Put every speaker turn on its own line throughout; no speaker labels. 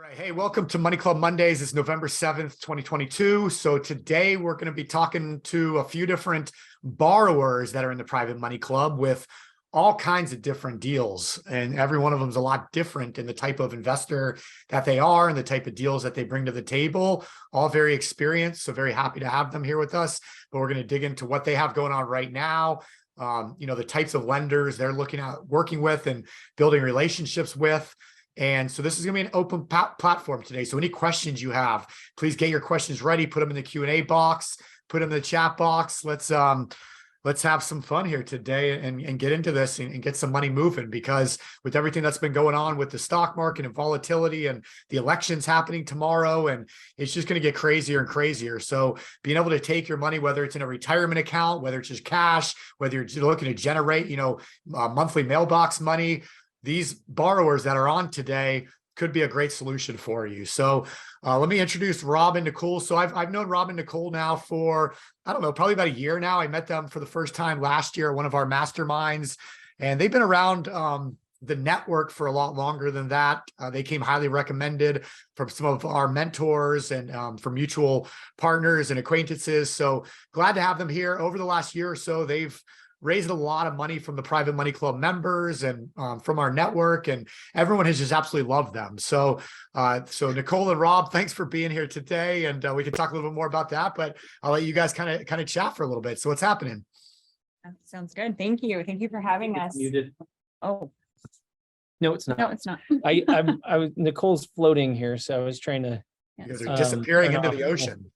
right. Hey, welcome to Money Club Mondays. It's November 7th, 2022. So today we're going to be talking to a few different borrowers that are in the Private Money Club with all kinds of different deals. And every one of them is a lot different in the type of investor that they are and the type of deals that they bring to the table. All very experienced. So very happy to have them here with us. But we're going to dig into what they have going on right now. The types of lenders they're looking at working with and building relationships with. And so this is going to be an open platform today. So any questions you have, please get your questions ready, put them in the Q&A box, put them in the chat box. Let's have some fun here today and get into this and get some money moving, because with everything that's been going on with the stock market and volatility and the elections happening tomorrow, and it's just going to get crazier and crazier. So being able to take your money, whether it's in a retirement account, whether it's just cash, whether you're looking to generate, monthly mailbox money, these borrowers that are on today could be a great solution for you. So let me introduce Rob and Nicole. So I've known Rob and Nicole now for, I don't know, probably about a year now. I met them for the first time last year at one of our masterminds, and they've been around the network for a lot longer than that. They came highly recommended from some of our mentors and from mutual partners and acquaintances. So glad to have them here. Over the last year or so, they've raised a lot of money from the Private Money Club members and from our network, and everyone has just absolutely loved them. So Nicole and Rob, thanks for being here today, and we can talk a little bit more about that, but I'll let you guys kind of chat for a little bit. So what's happening?
Sounds good. Thank you. Thank you for having us.
Muted.
Oh,
No, it's not.
no, it's not.
I was Nicole's floating here, so I was trying to.
You guys are disappearing into the ocean.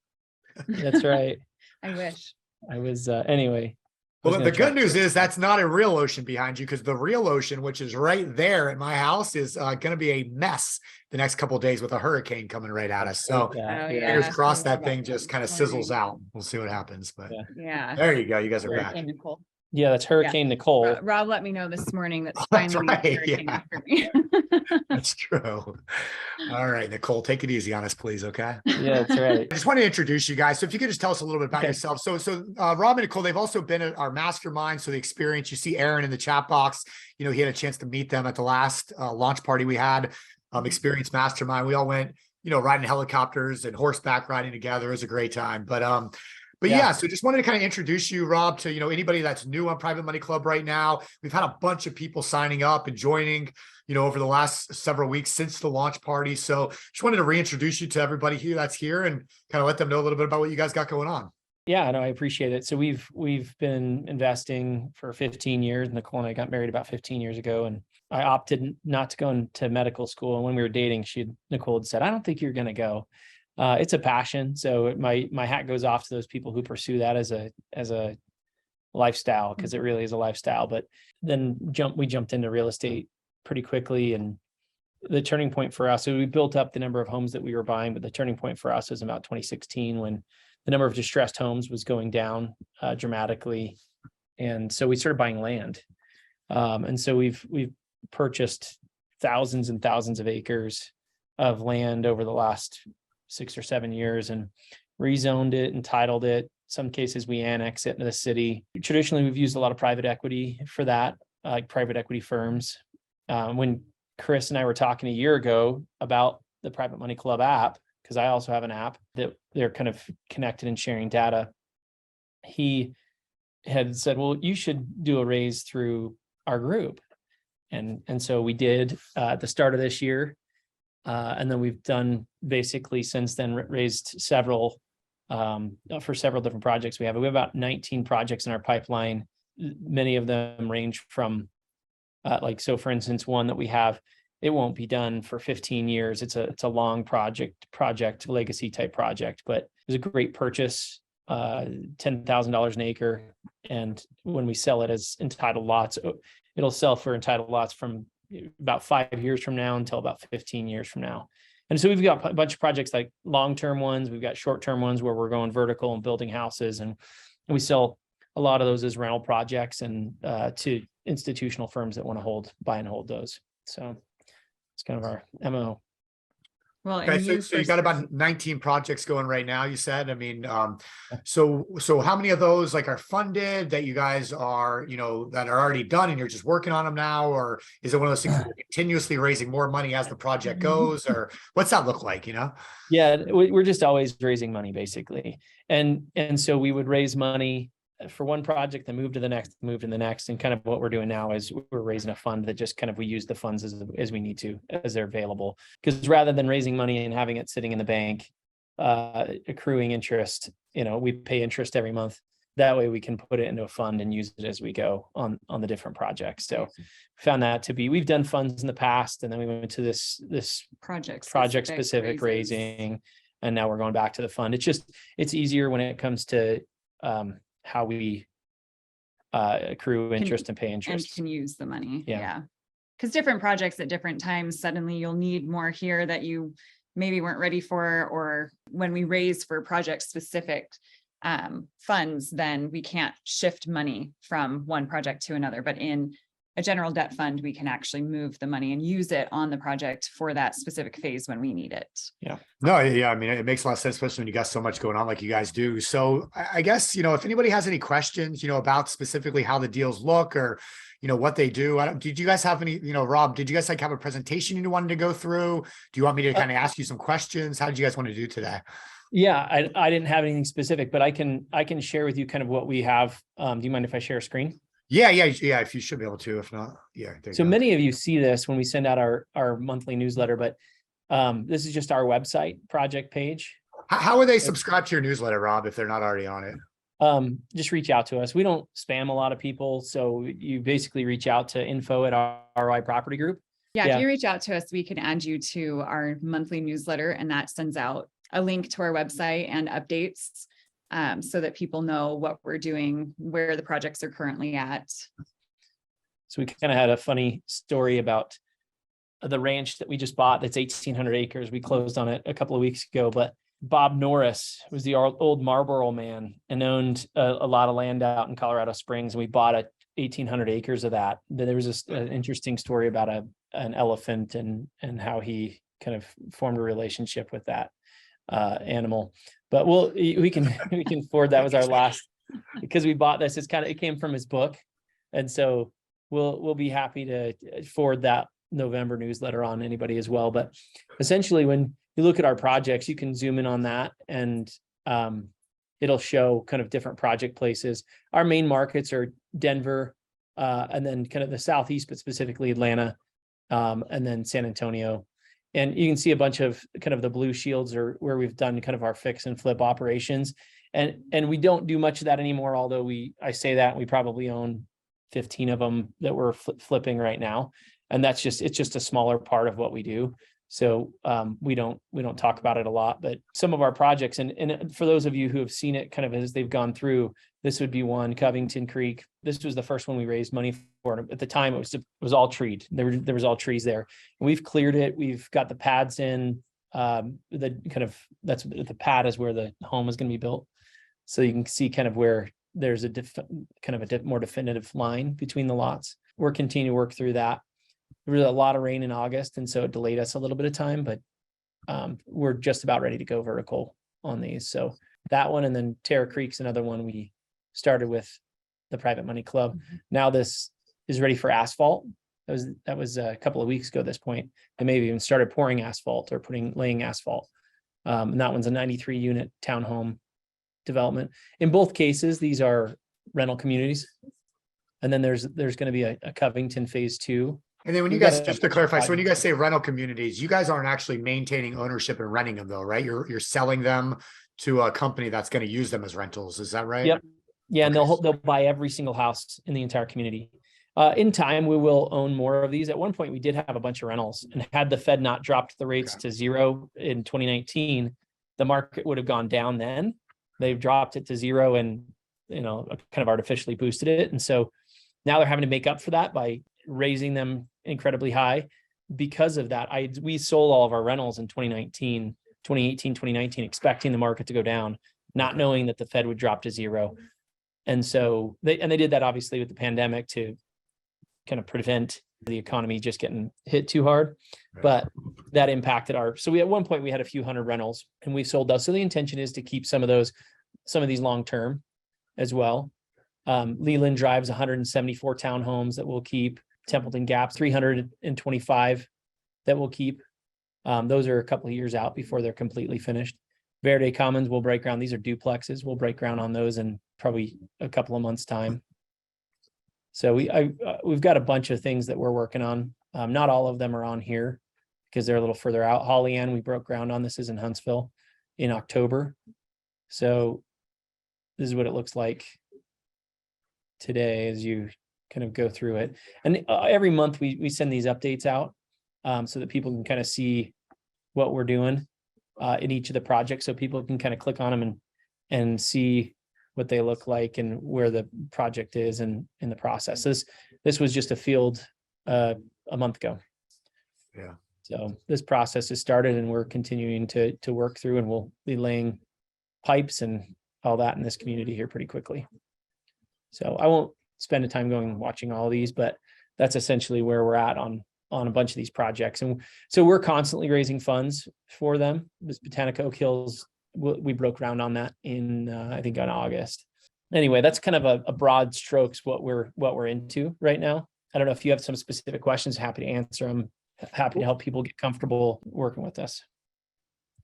That's right.
I wish.
I was anyway.
Well, the good news is that's not a real ocean behind you, because the real ocean, which is right there at my house, is going to be a mess the next couple of days with a hurricane coming right at us. So fingers crossed that thing just kind of sizzles out. We'll see what happens. But
yeah,
there you go. You guys are back.
Nicole.
Yeah, that's Hurricane Nicole.
Rob let me know this morning that's
That's
finally
right,
hurricane
yeah.
after me.
That's true. All right, Nicole, take it easy on us, please. Okay.
Yeah, that's right.
I just want to introduce you guys. So if you could just tell us a little bit about yourself. So Rob and Nicole, they've also been at our mastermind. So the experience, you see Aaron in the chat box, he had a chance to meet them at the last launch party we had, experience mastermind. We all went, riding helicopters and horseback riding together. It was a great time. But yeah, so just wanted to kind of introduce you, Rob, to, anybody that's new on Private Money Club right now. We've had a bunch of people signing up and joining, over the last several weeks since the launch party. So just wanted to reintroduce you to everybody here that's here and kind of let them know a little bit about what you guys got going on.
Yeah, no, I appreciate it. So we've been investing for 15 years. Nicole and I got married about 15 years ago, and I opted not to go into medical school. And when we were dating, Nicole had said, "I don't think you're going to go." It's a passion. So my hat goes off to those people who pursue that as a lifestyle, because it really is a lifestyle. But then we jumped into real estate pretty quickly. And the turning point for us, so we built up the number of homes that we were buying, but the turning point for us was about 2016, when the number of distressed homes was going down dramatically. And so we started buying land. And so we've purchased thousands and thousands of acres of land over the last 6 or 7 years and rezoned it, entitled it. Some cases we annex it into the city. Traditionally, we've used a lot of private equity for that, like private equity firms. When Chris and I were talking a year ago about the Private Money Club app, because I also have an app that they're kind of connected and sharing data, he had said, "Well, you should do a raise through our group." And so we did at the start of this year. And then we've done basically since then raised several for several different projects. We have about 19 projects in our pipeline. Many of them range from so for instance, one that we have, it won't be done for 15 years. It's a long project legacy type project, but it was a great purchase, $10,000 an acre. And when we sell it as entitled lots, it'll sell for entitled lots from about 5 years from now until about 15 years from now. And so we've got a bunch of projects, like long-term ones. We've got short-term ones where we're going vertical and building houses. And we sell a lot of those as rental projects and to institutional firms that want to buy and hold those. So it's kind of our MO.
Well,
Okay,
and you
so you
first,
got about 19 projects going right now, you said. I mean, so how many of those like are funded that you guys are, that are already done and you're just working on them now? Or is it one of those things where you're continuously raising more money as the project goes? Or what's that look like,
Yeah, we're just always raising money basically. And so we would raise money for one project, then move to the next, move to the next. And kind of what we're doing now is we're raising a fund that just kind of, we use the funds as we need to, as they're available. Because rather than raising money and having it sitting in the bank, accruing interest, we pay interest every month. That way we can put it into a fund and use it as we go on the different projects. So found that to be, we've done funds in the past, and then we went to this project specific raising, and now we're going back to the fund. It's easier when it comes to how we accrue interest and pay interest.
and can use the money.
Yeah.
Yeah. Because different projects at different times, suddenly you'll need more here that you maybe weren't ready for, or when we raise for project specific funds, then we can't shift money from one project to another. But in a general debt fund, we can actually move the money and use it on the project for that specific phase when we need it.
Yeah.
No, yeah, I mean, it makes a lot of sense, especially when you got so much going on like you guys do. So I guess, if anybody has any questions, about specifically how the deals look or, what they do. Did you guys have any, Rob, did you guys have a presentation you wanted to go through? Do you want me to kind of ask you some questions? How did you guys want to do today?
Yeah, I didn't have anything specific, but I can share with you kind of what we have. Do you mind if I share a screen?
Yeah. If you should be able to, if not, yeah.
So many of you see this when we send out our monthly newsletter, but this is just our website project page.
How are they subscribed to your newsletter, Rob, if they're not already on it?
Just reach out to us. We don't spam a lot of people. So you basically reach out to info@ROI Property Group.
Yeah, if you reach out to us, we can add you to our monthly newsletter, and that sends out a link to our website and updates so that people know what we're doing, where the projects are currently at.
So we kind of had a funny story about the ranch that we just bought. That's 1,800 acres. We closed on it a couple of weeks ago, but Bob Norris was the old Marlboro man and owned a lot of land out in Colorado Springs. And we bought 1,800 acres of that. There was an interesting story about an elephant and how he kind of formed a relationship with that animal. But we can forward. That was our last, because we bought this. It came from his book, and so we'll be happy to forward that November newsletter on anybody as well. But essentially, when you look at our projects, you can zoom in on that, and it'll show kind of different project places. Our main markets are Denver, and then kind of the Southeast, but specifically Atlanta, and then San Antonio. And you can see a bunch of kind of the blue shields are where we've done kind of our fix and flip operations. And we don't do much of that anymore, although I say that we probably own 15 of them that we're flipping right now. And it's just a smaller part of what we do. So we don't talk about it a lot, but some of our projects, and for those of you who have seen it kind of as they've gone through, this would be one, Covington Creek. This was the first one we raised money for. At the time, it was all treed. There was all trees there. And we've cleared it. We've got the pads in. The pad is where the home is going to be built. So you can see kind of where there's a more definitive line between the lots. We're continuing to work through that. There was a lot of rain in August, and so it delayed us a little bit of time, but we're just about ready to go vertical on these. So that one, and then Terra Creek's another one we started with the Private Money Club. Now this is ready for asphalt. That was a couple of weeks ago at this point. They maybe even started pouring asphalt or laying asphalt. And that one's a 93 unit townhome development. In both cases, these are rental communities. And then there's going to be a Covington phase 2.
And then when you guys, just to clarify, so when you guys say rental communities, you guys aren't actually maintaining ownership and renting them though, right? You're selling them to a company that's going to use them as rentals. Is that right?
Yep. Yeah.
Okay.
And they'll buy every single house in the entire community. In time, we will own more of these. At one point, we did have a bunch of rentals, and had the Fed not dropped the rates to zero in 2019, the market would have gone down then. They've dropped it to zero and, kind of artificially boosted it. And so now they're having to make up for that by raising them incredibly high. Because of that, we sold all of our rentals in 2018, 2019, expecting the market to go down, not knowing that the Fed would drop to zero. And so they did that obviously with the pandemic to kind of prevent the economy just getting hit too hard.
Right.
But that impacted so at one point we had a few hundred rentals and we sold those. So the intention is to keep some of these long-term as well. Leland Drive's 174 townhomes that we'll keep. Templeton Gap's 325 that we'll keep. Those are a couple of years out before they're completely finished. Verde Commons will break ground. These are duplexes. We'll break ground on those in probably a couple of months' time. So we've got a bunch of things that we're working on. Not all of them are on here because they're a little further out. Holly Ann, we broke ground on. This is in Huntsville in October. So this is what it looks like today as you kind of go through it. And every month we send these updates out so that people can kind of see what we're doing in each of the projects. So people can kind of click on them and see what they look like and where the project is in the process. This was just a field a month ago.
Yeah.
So this process has started and we're continuing to work through, and we'll be laying pipes and all that in this community here pretty quickly. So I won't spend the time watching all of these, but that's essentially where we're at on a bunch of these projects. And so we're constantly raising funds for them. This Botanica Oak Hills, we broke ground on that in I think on August. Anyway, that's kind of a broad strokes what we're into right now. I don't know if you have some specific questions, happy to answer them. Happy to help people get comfortable working with us.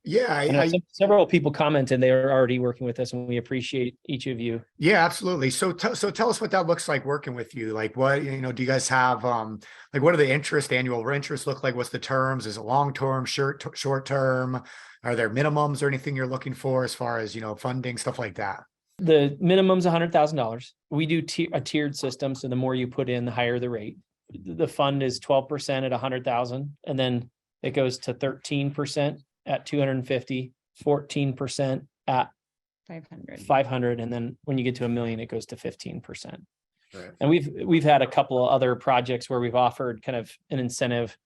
Yeah,
several people commented they are already working with us, and we appreciate each of you.
Yeah, absolutely. So tell us what that looks like working with you. Like what, do you guys have, like what are the annual interest look like? What's the terms? Is it long-term, short-term? Are there minimums or anything you're looking for as far as, funding, stuff like that?
The minimum's $100,000. We do a tiered system. So the more you put in, the higher the rate. The fund is 12% at 100,000. And then it goes to 13% at 250, 14% at 500. And then when you get to $1 million, it goes to 15%.
Right.
And we've had a couple of other projects where we've offered kind of an incentive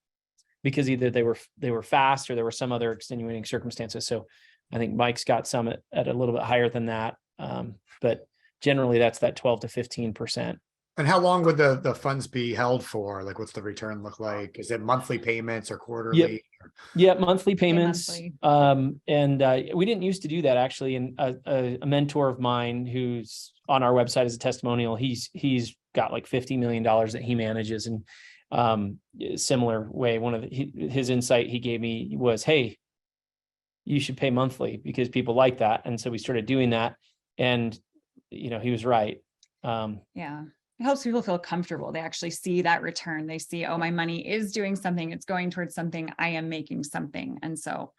because either they were fast or there were some other extenuating circumstances. So I think Mike's got some at a little bit higher than that. But generally that's that 12 to 15%.
And how long would the funds be held for? Like, what's the return look like? Is it monthly payments or quarterly?
Yeah, monthly payments.
Monthly.
And we didn't used to do that actually. And a mentor of mine who's on our website as a testimonial, he's got like $50 million that he manages. And similar way, one of his insight he gave me was, hey, you should pay monthly because people like that. And so we started doing that. And he was right.
Yeah. It helps people feel comfortable. They actually see that return. They see, oh, my money is doing something. It's going towards something. I am making something. And so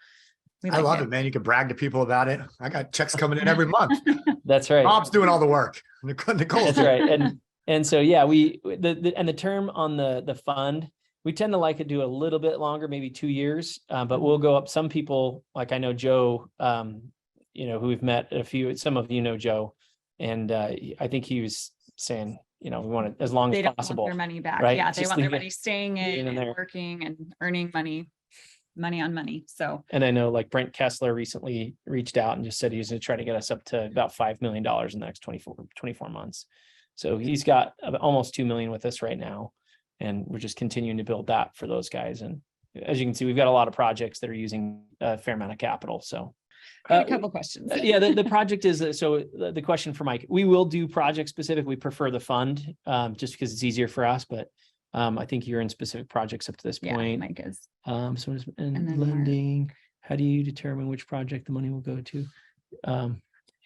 I love it, man. You can brag to people about it. I got checks coming in every month.
That's right.
Rob's doing all the work. Nicole's
That's right. And so, yeah, the term on the fund, we tend to like to do a little bit longer, maybe 2 years, but we'll go up. Some people, like I know Joe, who we've met some of you know Joe, and I think he was saying, we want it as long
as
possible.
They want their money back.
Right?
Yeah, they want their money staying in and
there,
working and earning money on money. So,
and I know like Brent Kessler recently reached out and just said he was going to try to get us up to about $5 million in the next 24 months. So he's got almost 2 million with us right now. And we're just continuing to build that for those guys. And as you can see, we've got a lot of projects that are using a fair amount of capital. So
a couple questions.
Yeah, the project is, so the question for Mike, we will do project specific. We prefer the fund just because it's easier for us, but I think you're in specific projects up to this point.
Mike is.
So and lending, how do you determine which project the money will go to?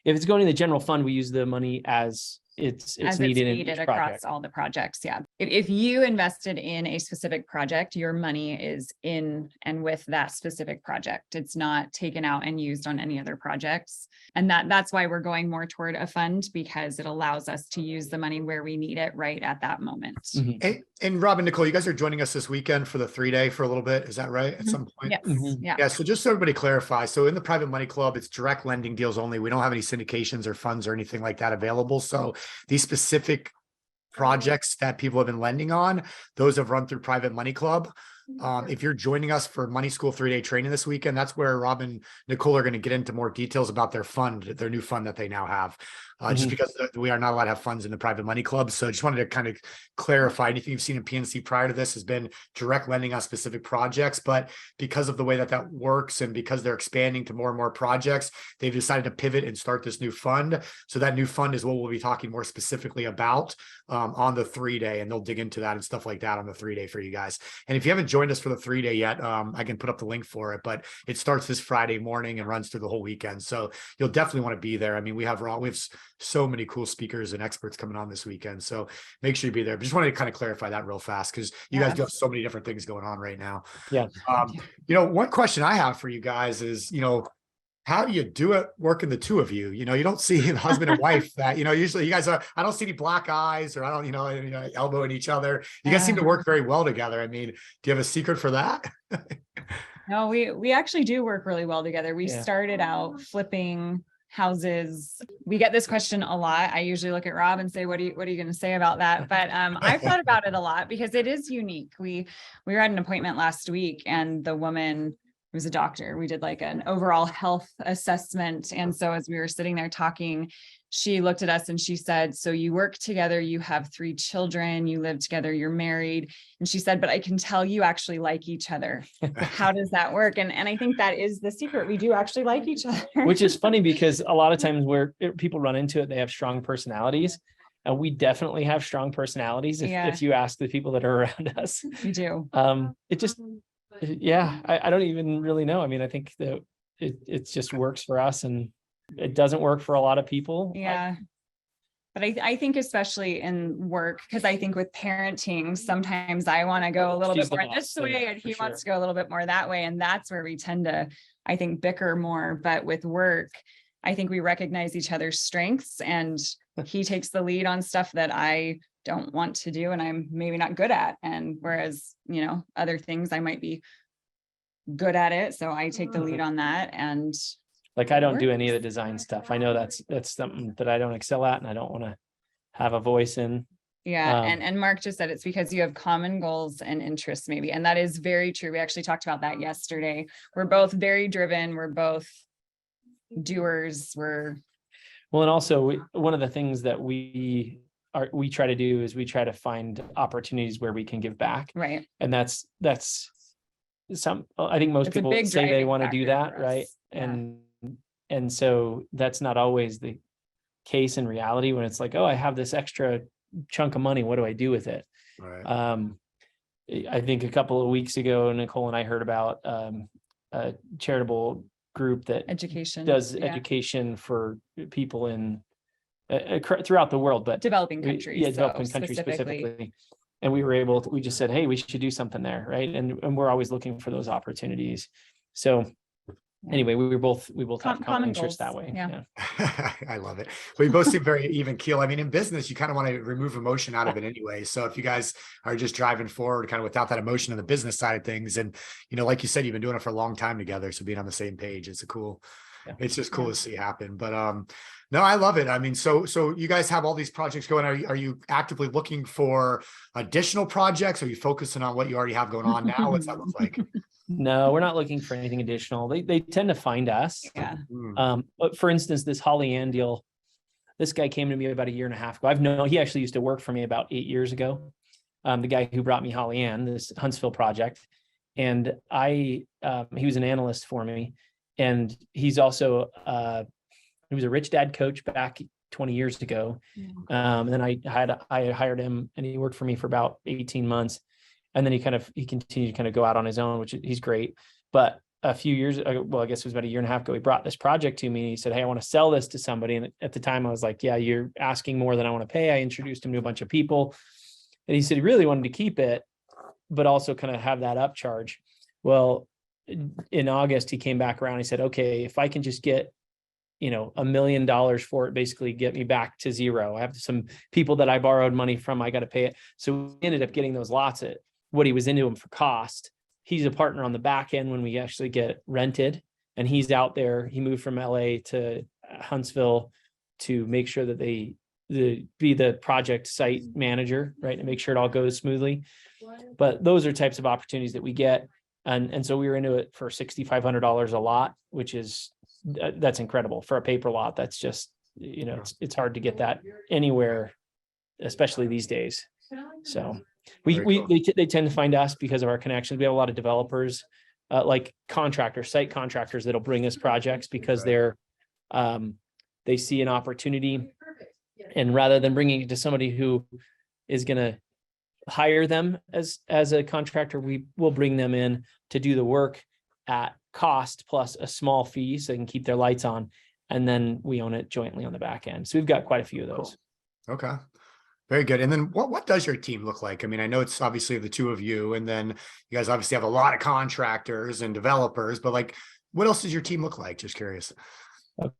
If it's going to the general fund, we use the money as it's needed in each
across
project.
All the projects. Yeah. If you invested in a specific project, your money is in and with that specific project. It's not taken out and used on any other projects. And that's why we're going more toward a fund, because it allows us to use the money where we need it right at that moment.
Mm-hmm.
And Rob and Nicole, you guys are joining us this weekend for the 3-day for a little bit. Is that right? At some point?
Yes.
Mm-hmm.
Yeah.
So just so everybody clarifies, so in the Private Money Club, it's direct lending deals only. We don't have any syndications or funds or anything like that available. So these specific projects that people have been lending on, those have run through Private Money Club. If you're joining us for Money School 3-day training this weekend, that's where Rob and Nicole are going to get into more details about their fund, their new fund that they now have. Just because we are not allowed to have funds in the private money club. So I just wanted to kind of clarify, anything you've seen in PNC prior to this has been direct lending on specific projects, but because of the way that that works and because they're expanding to more and more projects, they've decided to pivot and start this new fund. So that new fund is what we'll be talking more specifically about on the 3-day, and they'll dig into that and stuff like that on the 3-day for you guys. And if you haven't joined us for the 3-day yet, I can put up the link for it, but it starts this Friday morning and runs through the whole weekend. So you'll definitely want to be there. I mean, we have so many cool speakers and experts coming on this weekend. So make sure you be there. But just wanted to kind of clarify that real fast because you guys do have so many different things going on right now.
Yeah.
One question I have for you guys is, how do you do it working the two of you? You don't see the husband and wife that, usually you guys I don't see any black eyes or I don't, elbowing each other. You guys seem to work very well together. I mean, do you have a secret for that?
No, we actually do work really well together. We started out flipping houses. We get this question a lot. I usually look at Rob and say, what are you going to say about that? But I've thought about it a lot because it is unique. We were at an appointment last week and the woman was a doctor. We did like an overall health assessment. And so as we were sitting there talking, she looked at us and she said, so you work together, you have 3 children, you live together, you're married. And she said, but I can tell you actually like each other. How does that work? And I think that is the secret. We do actually like each other.
Which is funny because a lot of times where people run into it, they have strong personalities. And we definitely have strong personalities. If you ask the people that are around us,
we do.
I don't even really know. I mean, I think that it just works for us and it doesn't work for a lot of people.
Yeah. But I think especially in work, because I think with parenting, sometimes I want to go a little bit more this way and he wants to go a little bit more that way. And that's where we tend to, I think, bicker more. But with work, I think we recognize each other's strengths and he takes the lead on stuff that I don't want to do and I'm maybe not good at. And whereas, other things I might be good at it. So I take the lead on that. And
like, I don't do any of the design stuff. I know that's something that I don't excel at and I don't want to have a voice in.
Yeah. And Mark just said it's because you have common goals and interests maybe. And that is very true. We actually talked about that yesterday. We're both very driven. We're both doers. And
also one of the things that we try to do is we try to find opportunities where we can give back.
Right.
And that's I think most people say they want to do that. Right. Yeah. And so that's not always the case in reality when it's like, oh, I have this extra chunk of money. What do I do with it? Right. I think a couple of weeks ago, Nicole and I heard about a charitable group that does education for people in throughout the world, but
developing countries.
Developing countries specifically. And we just said, hey, we should do something there. Right. And we're always looking for those opportunities. So anyway, we both have common interests that way. Yeah.
I love it. We both seem very even keel. I mean, in business, you kind of want to remove emotion out of it anyway. So if you guys are just driving forward kind of without that emotion on the business side of things, and, like you said, you've been doing it for a long time together. So being on the same page, it's just cool to see happen. But, no, I love it. I mean, so you guys have all these projects going. Are you actively looking for additional projects? Are you focusing on what you already have going on now? What's that look like?
No, we're not looking for anything additional. They tend to find us.
Yeah.
But for instance, this Holly Ann deal, this guy came to me about a year and a half ago. He actually used to work for me about 8 years ago. The guy who brought me Holly Ann, this Huntsville project. And he was an analyst for me. And he's also, he was a rich dad coach back 20 years ago. And then I hired him and he worked for me for about 18 months. And then he continued to kind of go out on his own, which he's great. But a few years ago, well, I guess it was about a year and a half ago, he brought this project to me. And he said, hey, I want to sell this to somebody. And at the time I was like, yeah, you're asking more than I want to pay. I introduced him to a bunch of people. And he said he really wanted to keep it, but also kind of have that upcharge. Well, in August, he came back around. He said, okay, if I can just get, $1 million for it, basically get me back to zero. I have some people that I borrowed money from. I got to pay it. So we ended up getting those lots at what he was into them for cost. He's a partner on the back end when we actually get rented, and he's out there. He moved from LA to Huntsville to make sure that they be the project site manager, right, and make sure it all goes smoothly. But those are types of opportunities that we get. And so we were into it for $6,500 a lot, which is, that's incredible for a paper lot. That's just, it's hard to get that anywhere, especially these days. So they tend to find us because of our connections. We have a lot of developers, like site contractors that'll bring us projects because they see an opportunity. And rather than bringing it to somebody who is going to hire them as a contractor, we will bring them in to do the work at cost plus a small fee so they can keep their lights on. And then we own it jointly on the back end. So we've got quite a few of those.
Okay. Very good. And then what does your team look like? I mean, I know it's obviously the two of you, and then you guys obviously have a lot of contractors and developers, but like, what else does your team look like? Just curious.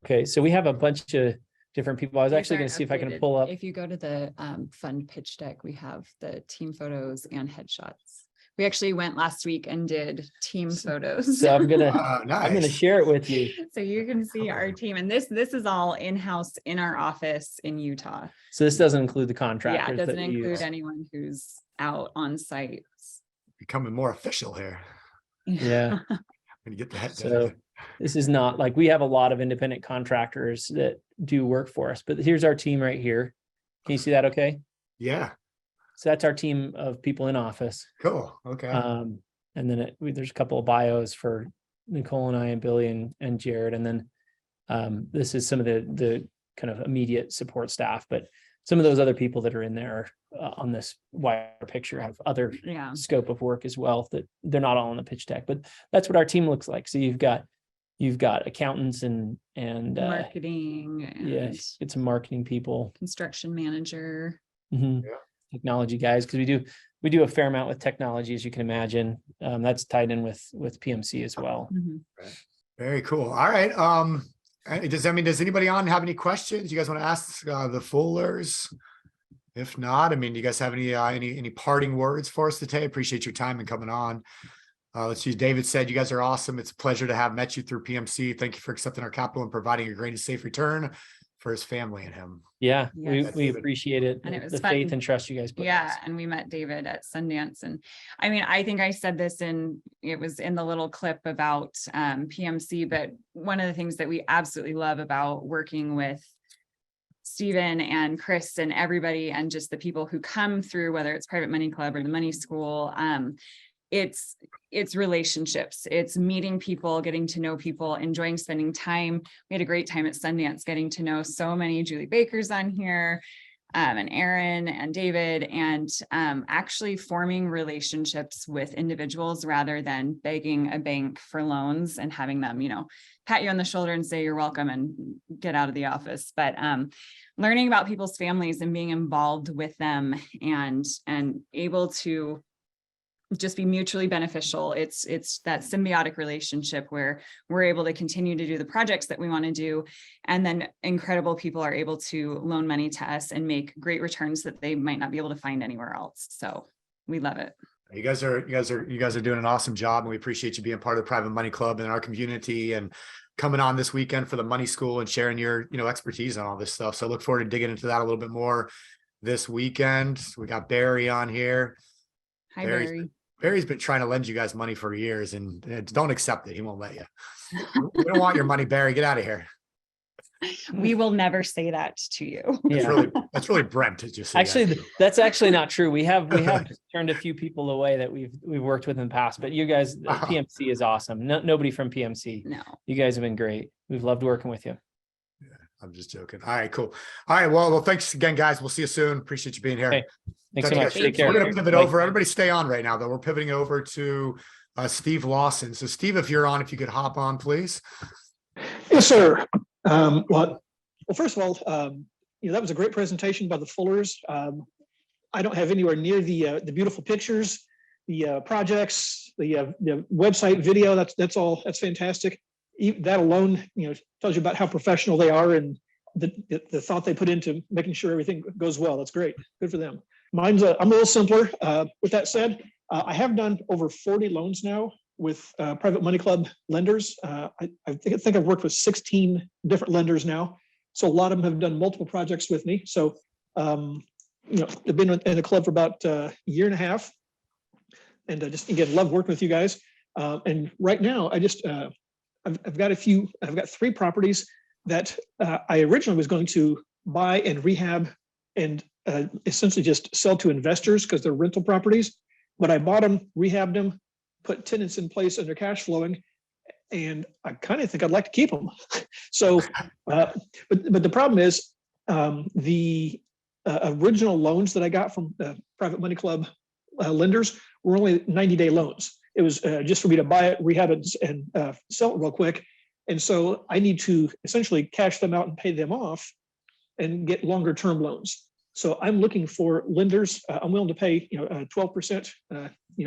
Okay. So we have a bunch of different people. I was
These
actually going
are
to see if I can
updated.
pull up.
If you go to the fund pitch deck, we have the team photos and headshots. We actually went last week and did team photos.
So I'm gonna
Nice.
share it with you.
So you can see our team, and this is all in-house in our office in Utah.
So this doesn't include the
Yeah,
contractors.
it doesn't
that we
include
use.
anyone who's out on site.
Becoming more official here.
Yeah.
When you get the head.
So this is not like, we have a lot of independent contractors that do work for us, but here's our team right here. Can you see that? Okay.
Yeah.
So that's our team of people in office.
Cool. Okay.
And then there's a couple of bios for Nicole and I and Billy and Jared. And then this is some of the kind of immediate support staff, but some of those other people that are in there on this wider picture have other scope of work as well, that they're not all on the pitch deck, but that's what our team looks like. So you've got accountants and
marketing. And
it's some marketing people,
construction manager.
technology guys, because we do a fair amount with technology, as you can imagine. That's tied in with PMC as well.
Very cool. All right. Does anybody on have any questions you guys want to ask the Fullers? If not, do you guys have any parting words for us today? Appreciate your time and coming on. Let's see. David said, you guys are awesome. It's a pleasure to have met you through PMC. Thank you for accepting our capital and providing a great and safe return for his family and him.
Yes.
We appreciate it.
And it was
the
fun.
faith and trust you guys put in us.
And we met David at Sundance. And I think I said this it was in the little clip about PMC, but one of the things that we absolutely love about working with Stephen and Chris and everybody, and just the people who come through, whether it's Private Money Club or the Money School, it's relationships. It's meeting people, getting to know people, enjoying spending time. We had a great time at Sundance, getting to know so many Julie Bakers on here, and Aaron and David, and actually forming relationships with individuals rather than begging a bank for loans and having them, pat you on the shoulder and say you're welcome and get out of the office. But learning about people's families and being involved with them and able to just be mutually beneficial. It's that symbiotic relationship where we're able to continue to do the projects that we want to do. And then incredible people are able to loan money to us and make great returns that they might not be able to find anywhere else. So we love it.
You guys are doing an awesome job, and we appreciate you being part of the Private Money Club and our community and coming on this weekend for the Money School and sharing your, expertise on all this stuff. So I look forward to digging into that a little bit more this weekend. We got Barry on here.
Hi, Barry.
Barry's been trying to lend you guys money for years, and don't accept it. He won't let you. We don't want your money, Barry. Get out of here.
We will never say that to you.
That's really Brent.
Actually, that's actually not true. We have turned a few people away that we've worked with in the past, but you guys, PMC is awesome. Nobody from PMC.
No,
you guys have been great. We've loved working with you.
Yeah, I'm just joking. All right, cool. All right. Well, thanks again, guys. We'll see you soon. Appreciate you being here.
Hey, thanks so much.
Take care. We're going to pivot over. Everybody stay on right now, though. We're pivoting over to Steve Lawson. So Steve, if you're on, if you could hop on, please.
Yes, sir. Well, first of all, that was a great presentation by the Fullers. I don't have anywhere near the beautiful pictures, the projects, the website video. That's fantastic. That alone, tells you about how professional they are and the thought they put into making sure everything goes well. That's great. Good for them. I'm a little simpler. With that said, I have done over 40 loans now with Private Money Club lenders. I think I've worked with 16 different lenders now. So a lot of them have done multiple projects with me. So, I've been in the club for about a year and a half, and I just, again, love working with you guys. And right now, I've got 3 properties that I originally was going to buy and rehab and essentially just sell to investors because they're rental properties. But I bought them, rehabbed them, put tenants in place and they're cash flowing. And I kind of think I'd like to keep them. So, but the problem is the original loans that I got from private money club lenders were only 90-day loans. It was just for me to buy it, rehab it, and sell it real quick. And so I need to essentially cash them out and pay them off and get longer term loans. So I'm looking for lenders. I'm willing to pay 12%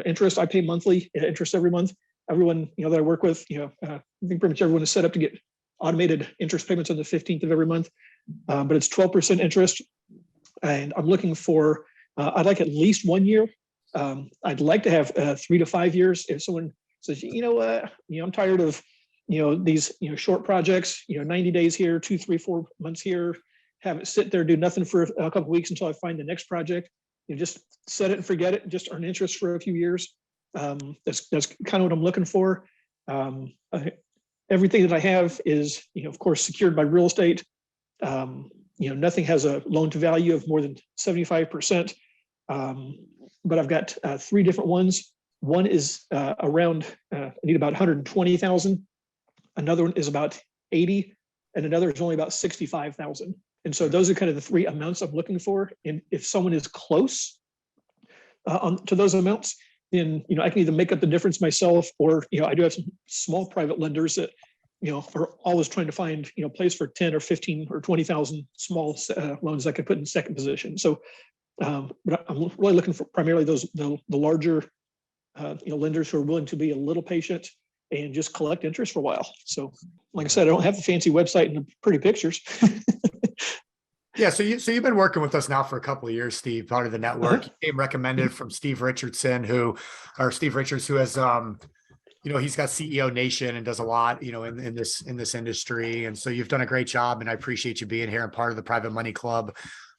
interest. I pay monthly interest every month. Everyone that I work with, I think pretty much everyone is set up to get automated interest payments on the 15th of every month, but it's 12% interest. And I'm looking for, I'd like at least 1 year. I'd like to have 3 to 5 years. If someone says, I'm tired of, these, short projects, 90 days here, 2, 3, 4 months here, have it sit there, do nothing for a couple of weeks until I find the next project. Just set it and forget it, just earn interest for a few years. That's kind of what I'm looking for. Everything that I have is, of course, secured by real estate. Nothing has a loan to value of more than 75%. But I've got 3 different ones. One is around, I need about 120,000. Another one is about 80, and another is only about 65,000. And so those are kind of the 3 amounts I'm looking for. And if someone is close to those amounts, then I can either make up the difference myself, or I do have some small private lenders that are always trying to find place for 10 or 15 or 20,000 small loans I could put in second position. So, but I'm really looking for primarily the larger lenders who are willing to be a little patient and just collect interest for a while. So, like I said, I don't have the fancy website and the pretty pictures.
Yeah, so you've been working with us now for a couple of years, Steve, part of the network. You came recommended from Steve Richards, who has he's got CEO Nation and does a lot, in this industry. And so you've done a great job, and I appreciate you being here and part of the Private Money Club.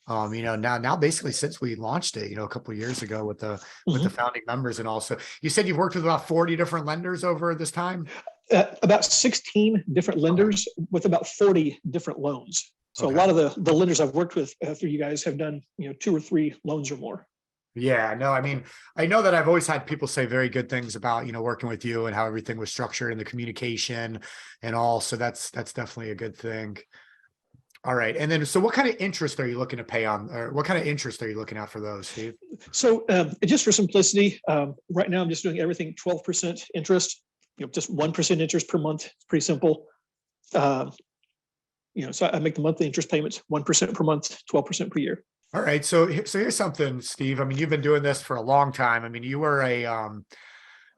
Now basically since we launched it, a couple of years ago with the founding members. And also you said you've worked with about 40 different lenders over this time.
About 16 different lenders with about 40 different loans. So a lot of the lenders I've worked with through you guys have done, 2 or 3 loans or more.
Yeah, no, I mean, I know that I've always had people say very good things about, working with you and how everything was structured and the communication and all. So that's definitely a good thing. All right. And then, so what kind of interest are you looking to pay on, or what kind of interest are you looking at for those, Steve?
So just for simplicity, right now I'm just doing everything 12% interest, just 1% interest per month. It's pretty simple. So I make the monthly interest payments 1% per month, 12% per year.
All right. So here's something, Steve. I mean, you've been doing this for a long time. I mean, you were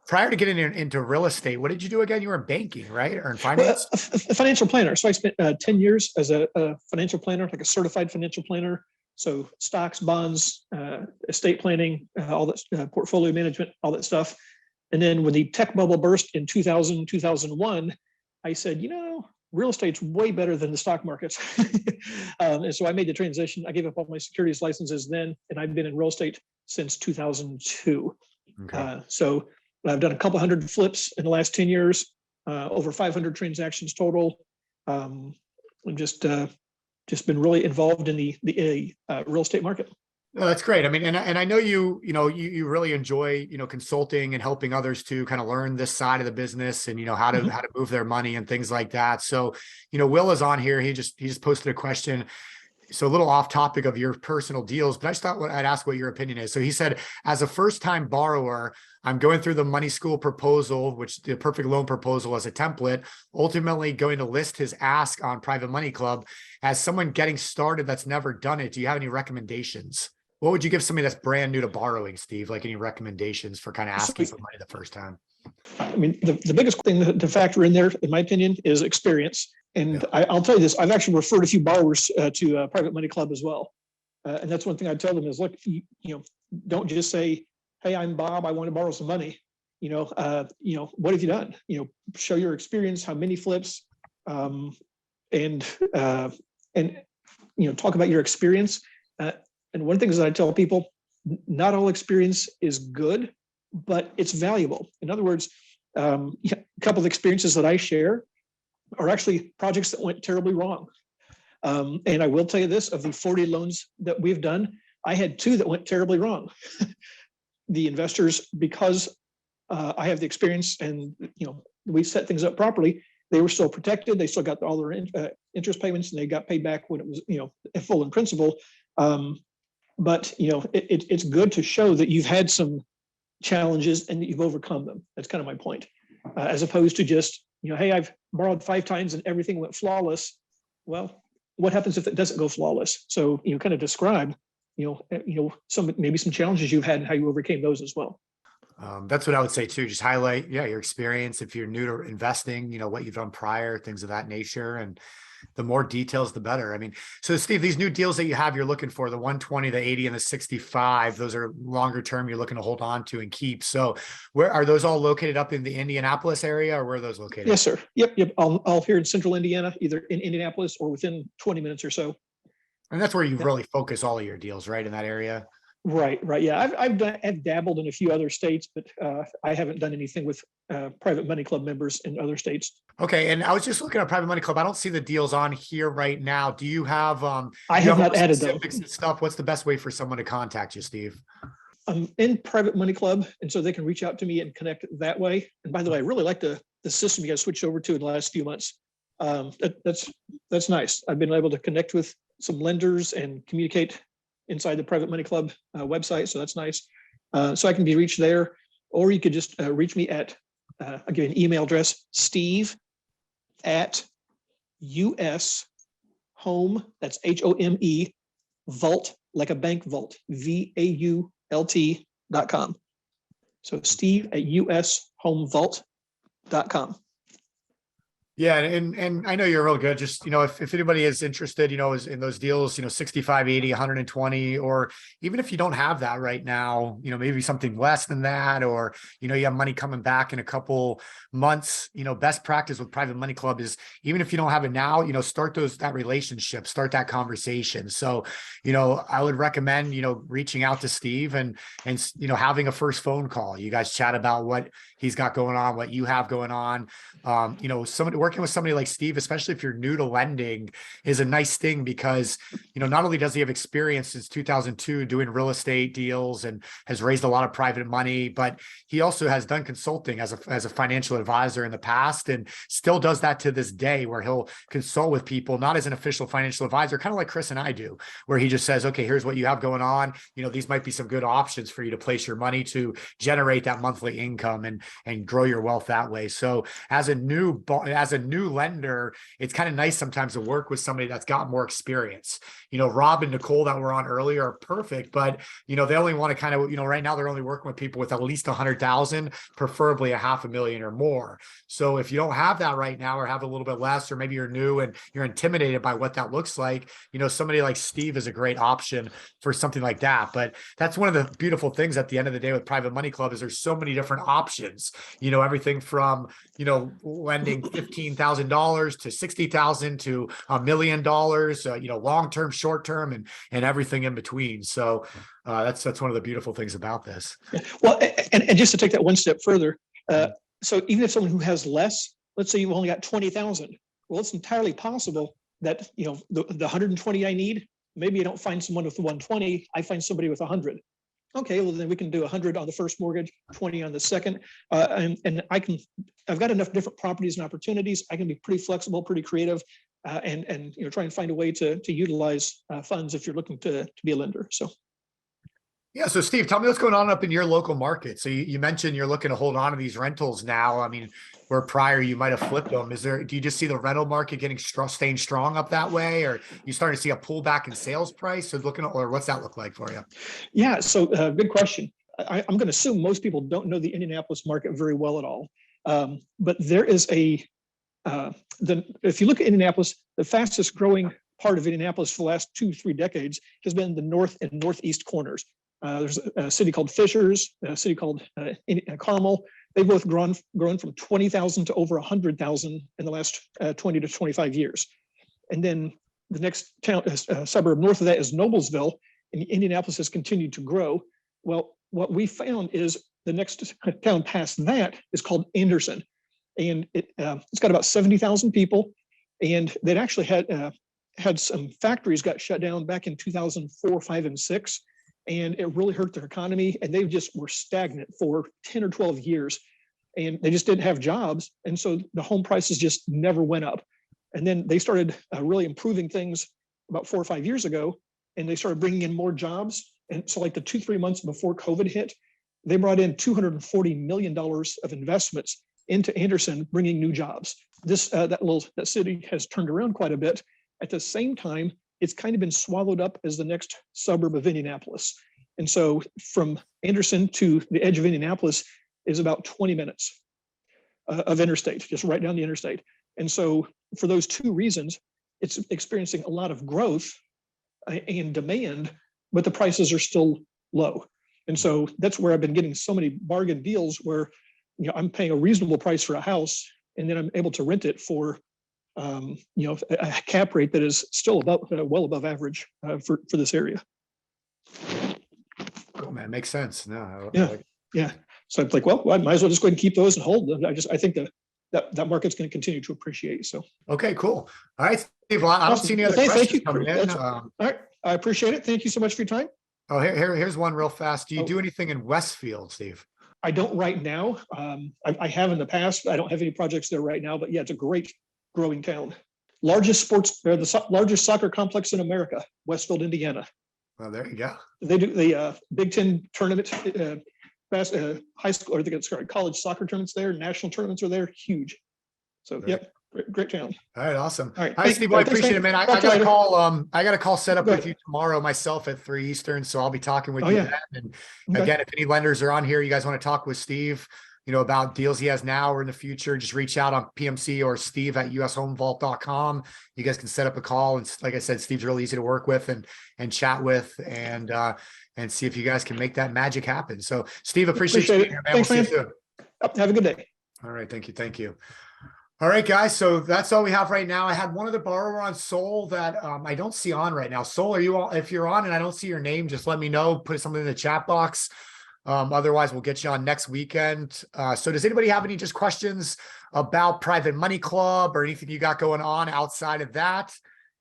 prior to getting into real estate, what did you do again? You were in banking, right? Or in finance?
A financial planner. So I spent 10 years as a financial planner, like a certified financial planner. So stocks, bonds, estate planning, all that, portfolio management, all that stuff. And then when the tech bubble burst in 2000, 2001, I said, real estate's way better than the stock markets. And so I made the transition. I gave up all my securities licenses then, and I've been in real estate since 2002. Okay. So I've done a couple hundred flips in the last 10 years, over 500 transactions total. I'm just been really involved in the real estate market.
No, that's great. I mean, and I know you really enjoy, consulting and helping others to kind of learn this side of the business and, how to move their money and things like that. So, Will is on here. He just posted a question. So a little off topic of your personal deals, but I just thought I'd ask what your opinion is. So he said, as a first-time borrower, I'm going through the money school proposal, which the perfect loan proposal as a template, ultimately going to list his ask on Private Money Club. As someone getting started that's never done it, do you have any recommendations? What would you give somebody that's brand new to borrowing, Steve? Like any recommendations for kind of asking for money the first time?
I mean, the biggest thing to factor in there, in my opinion, is experience. And yeah. I'll tell you this, I've actually referred a few borrowers to Private Money Club as well. And that's one thing I tell them is, look, don't just say, hey, I'm Bob, I want to borrow some money. What have you done? Show your experience, how many flips, and and, talk about your experience. And one of the things that I tell people, not all experience is good, but it's valuable. In other words, a couple of experiences that I share are actually projects that went terribly wrong. And I will tell you this, of the 40 loans that we've done, I had 2 that went terribly wrong. The investors, because I have the experience and, we set things up properly, they were still protected. They still got all their interest payments, and they got paid back when it was, full in principal. But, it's good to show that you've had some challenges and that you've overcome them. That's kind of my point. As opposed to just, hey, I've borrowed 5 times and everything went flawless. Well, what happens if it doesn't go flawless? So, kind of describe, maybe some challenges you've had and how you overcame those as well.
That's what I would say too. Just highlight, your experience. If you're new to investing, what you've done prior, things of that nature. And the more details, the better. I mean, so Steve, these new deals that you have, you're looking for the 120, the 80, and the 65, those are longer term you're looking to hold on to and keep. So where are those all located, up in the Indianapolis area, or where are those located?
Yes, sir. Yep. All here in central Indiana, either in Indianapolis or within 20 minutes or so.
And that's where you really focus all of your deals, right? In that area.
Right. Yeah, I've dabbled in a few other states, but I haven't done anything with private money club members in other states.
Okay, and I was just looking at Private Money Club. I don't see the deals on here right now. Do you have?
I have not added them.
And stuff. What's the best way for someone to contact you, Steve?
I'm in Private Money Club, and so they can reach out to me and connect that way. And by the way, I really like the system you guys switched over to in the last few months. That's nice. I've been able to connect with some lenders and communicate inside the Private Money Club website. So that's nice. So I can be reached there, or you could just reach me at, I'll give you an email address, steve@US home, that's HOME, vault, like a bank vault, VAULT.com. So steve@UShomevault.com.
Yeah, and I know you're real good. Just, if anybody is interested, is in those deals, 65, 80, 120, or even if you don't have that right now, maybe something less than that, or, you have money coming back in a couple months, best practice with Private Money Club is, even if you don't have it now, start that relationship, start that conversation. So, I would recommend, reaching out to Steve and, having a first phone call. You guys chat about what he's got going on, what you have going on. Somebody working with somebody like Steve, especially if you're new to lending, is a nice thing because, not only does he have experience since 2002 doing real estate deals and has raised a lot of private money, but he also has done consulting as a financial advisor in the past, and still does that to this day, where he'll consult with people, not as an official financial advisor, kind of like Chris and I do, where he just says, okay, here's what you have going on. These might be some good options for you to place your money to generate that monthly income and grow your wealth that way. So as a new lender, it's kind of nice sometimes to work with somebody that's got more experience. Rob and Nicole that were on earlier are perfect, but they only want to kind of, right now they're only working with people with at least 100,000, preferably $500,000 or more. So if you don't have that right now, or have a little bit less, or maybe you're new and you're intimidated by what that looks like, somebody like Steve is a great option for something like that. But that's one of the beautiful things at the end of the day with Private Money Club, is there's so many different options, everything from, lending $15,000 to $60,000 to $1 million, long-term, short-term, and everything in between. So that's one of the beautiful things about this.
Well, and just to take that one step further, so even if someone who has less, let's say you've only got 20,000, well, it's entirely possible that, the 120 I need, maybe I don't find someone with the 120, I find somebody with 100. Okay, well then we can do 100 on the first mortgage, 20 on the second, and I've got enough different properties and opportunities. I can be pretty flexible, pretty creative, and try and find a way to utilize funds if you're looking to be a lender. So.
Yeah. So Steve, tell me what's going on up in your local market. So you mentioned you're looking to hold on to these rentals now. I mean, where prior you might have flipped them. Do you just see the rental market staying strong up that way, or you starting to see a pullback in sales price, or what's that look like for you?
Yeah. So good question. I'm going to assume most people don't know the Indianapolis market very well at all. But there is if you look at Indianapolis, the fastest growing part of Indianapolis for the last 2-3 decades has been the north and northeast corners. There's a city called Fishers, a city called Carmel. They've both grown from 20,000 to over 100,000 in the last 20 to 25 years. And then the next town, suburb north of that is Noblesville, and Indianapolis has continued to grow. Well, what we found is the next town past that is called Anderson, and it's got about 70,000 people, and they'd actually had some factories got shut down back in 2004, 5, and 6, and it really hurt their economy, and they just were stagnant for 10 or 12 years, and they just didn't have jobs, and so the home prices just never went up. And then they started really improving things about 4 or 5 years ago, and they started bringing in more jobs. And so like the 2-3 months before COVID hit, they brought in $240 million of investments into Anderson, bringing new jobs. That city has turned around quite a bit. At the same time, it's kind of been swallowed up as the next suburb of Indianapolis. And so from Anderson to the edge of Indianapolis is about 20 minutes of interstate, just right down the interstate. And so for those two reasons, it's experiencing a lot of growth and demand, but the prices are still low. And so that's where I've been getting so many bargain deals where, I'm paying a reasonable price for a house, and then I'm able to rent it for, a cap rate that is still well above average for this area.
Cool, man. Makes sense. No,
Yeah. So I'm like, well, I might as well just go ahead and keep those and hold them. I think that market's going to continue to appreciate. So.
Okay, cool. All right, Steve. Well, I don't see any other
questions
questions coming in.
All right. I appreciate it. Thank you so much for your time.
Oh, here's one real fast. Do you do anything in Westfield, Steve?
I don't right now. I have in the past. I don't have any projects there right now, but yeah, it's a great growing town. The largest soccer complex in America, Westfield, Indiana.
Well, there you go.
They do the Big Ten tournament, high school, or college soccer tournaments there. National tournaments are there, huge. So,
Great.
Yep, great town.
All right, awesome.
All right,
Hi, Steve. Well, I appreciate it, man. I got a call. I got a call set up
Go
with
ahead.
you tomorrow myself at 3 Eastern. So I'll be talking with
Oh,
you
yeah.
then. And
Okay.
again, if any lenders are on here, you guys want to talk with Steve, about deals he has now or in the future, just reach out on PMC or Steve at ushomevault.com. You guys can set up a call. And like I said, Steve's really easy to work with and chat with and see if you guys can make that magic happen. So Steve, appreciate you
it.
being here, man.
Thanks,
We'll
man.
see you soon.
Have a good day.
All right. Thank you. Thank you. All right, guys. So that's all we have right now. I had one other borrower on Soul that I don't see on right now. Soul, are you all, if you're on and I don't see your name, just let me know, put something in the chat box. Otherwise we'll get you on next weekend. So does anybody have any just questions about Private Money Club or anything you got going on outside of that?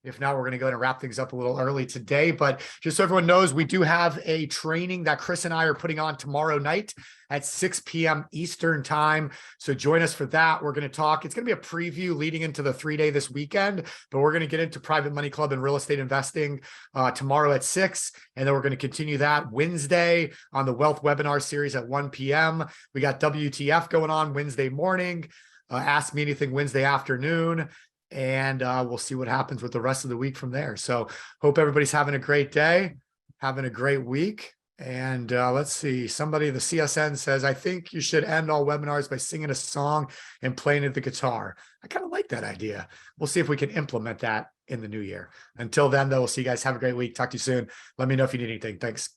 If not, we're going to go ahead and wrap things up a little early today, but just so everyone knows, we do have a training that Chris and I are putting on tomorrow night at 6 p.m. Eastern time. So join us for that. We're going to talk. It's going to be a preview leading into the 3-day this weekend, but we're going to get into Private Money Club and real estate investing tomorrow at 6. And then we're going to continue that Wednesday on the Wealth Webinar series at 1 p.m. We got WTF going on Wednesday morning. Ask Me Anything Wednesday afternoon. And we'll see what happens with the rest of the week from there. So hope everybody's having a great day, having a great week. And let's see, somebody, the CSN says, I think you should end all webinars by singing a song and playing the guitar. I kind of like that idea. We'll see if we can implement that in the new year. Until then, though, we'll see you guys. Have a great week. Talk to you soon. Let me know if you need anything. Thanks.